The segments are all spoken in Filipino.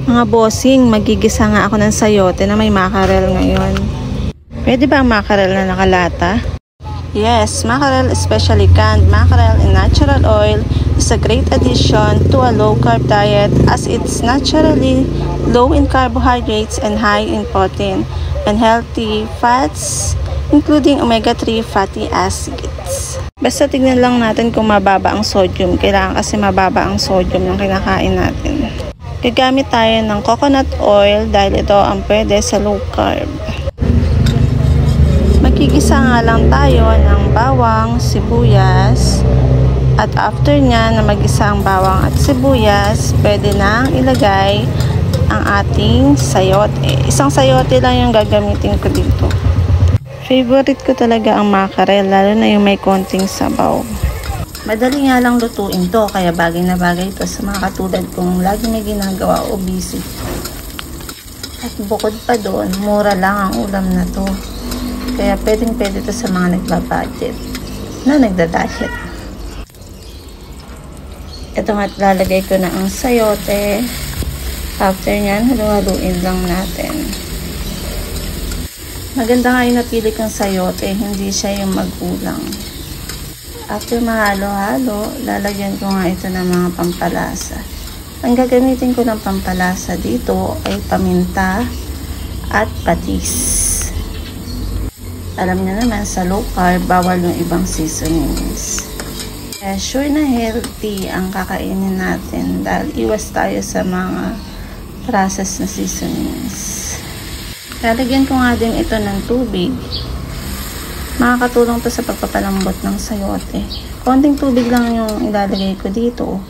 Mga bossing, magigisa nga ako ng sayote na may mackerel ngayon. Pwede ba ang mackerel na nakalata? Yes, mackerel, especially canned mackerel in natural oil, is a great addition to a low-carb diet as it's naturally low in carbohydrates and high in protein and healthy fats, including omega-3 fatty acids. Basta tignan lang natin kung mababa ang sodium. Kailangan kasi mababa ang sodium ng kinakain natin. Gagamit tayo ng coconut oil dahil ito ang pwede sa low carb. Magigisa nga lang tayo ng bawang, sibuyas. At after nya na magisa ang bawang at sibuyas, pwede nang ilagay ang ating sayote. Isang sayote lang yung gagamitin ko dito. Favorite ko talaga ang mackerel, lalo na yung may konting sabaw. Madali nga lang lutuin to, kaya bagay na bagay ito sa mga katulad kong lagi may ginagawa o busy. At bukod pa doon, mura lang ang ulam na to. Kaya pwedeng pwede to sa mga nagbabudget na nagda-diet. Ito nga, lalagay ko na ang sayote. After nyan, halu-haluin lang natin. Maganda nga yung napili kong sayote, hindi siya yung magulang. After mahalo-halo, lalagyan ko nga ito ng mga pampalasa. Ang gagamitin ko ng pampalasa dito ay paminta at patis. Alam niyo naman, sa low carb, bawal yung ibang seasonings. Kaya sure na healthy ang kakainin natin dahil iwas tayo sa mga processed na seasonings. Lalagyan ko nga din ito ng tubig. Makakatulong to sa pagpapalambot ng sayote. Konting tubig lang yung ilalagay ko dito.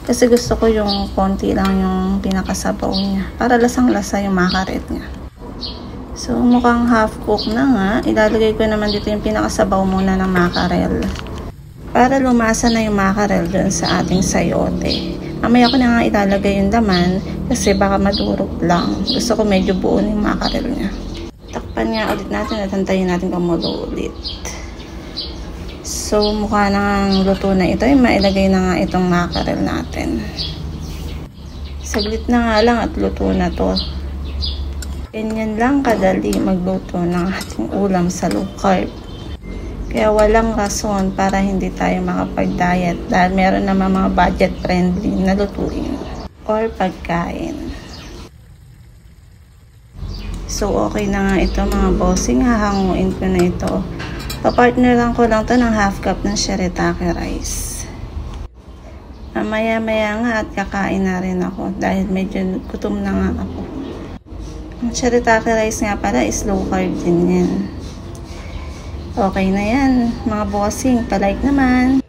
Kasi gusto ko yung konti lang yung pinakasabaw niya. Para lasang-lasa yung mackerel niya. So mukhang half cook na nga. Ilalagay ko naman dito yung pinakasabaw muna ng mackerel. Para lumasa na yung mackerel dun sa ating sayote. Mamaya ko na nga ilalagay yung laman kasi baka madurog lang. Gusto ko medyo buo yung mackerel niya. Takpan nga ulit natin at antayin natin kumulo ulit. So mukha nang luto na ito. Mailagay na nga itong mackerel natin. Saglit na nga lang at luto na to. Ganyan lang kadali magluto ng ating ulam sa low carb. Kaya walang rason para hindi tayo makapag-diet dahil meron naman mga budget friendly na lutuin or pagkain. So okay na nga ito mga bossing, hahanguin ko na ito. Papartneran ko lang to ng half cup ng shirataki rice. Maya-maya nga at kakain na rin ako dahil medyo gutom na nga ako. Ang shirataki rice nga pala is low carb din yan. Okay na yan mga bossing, palike naman.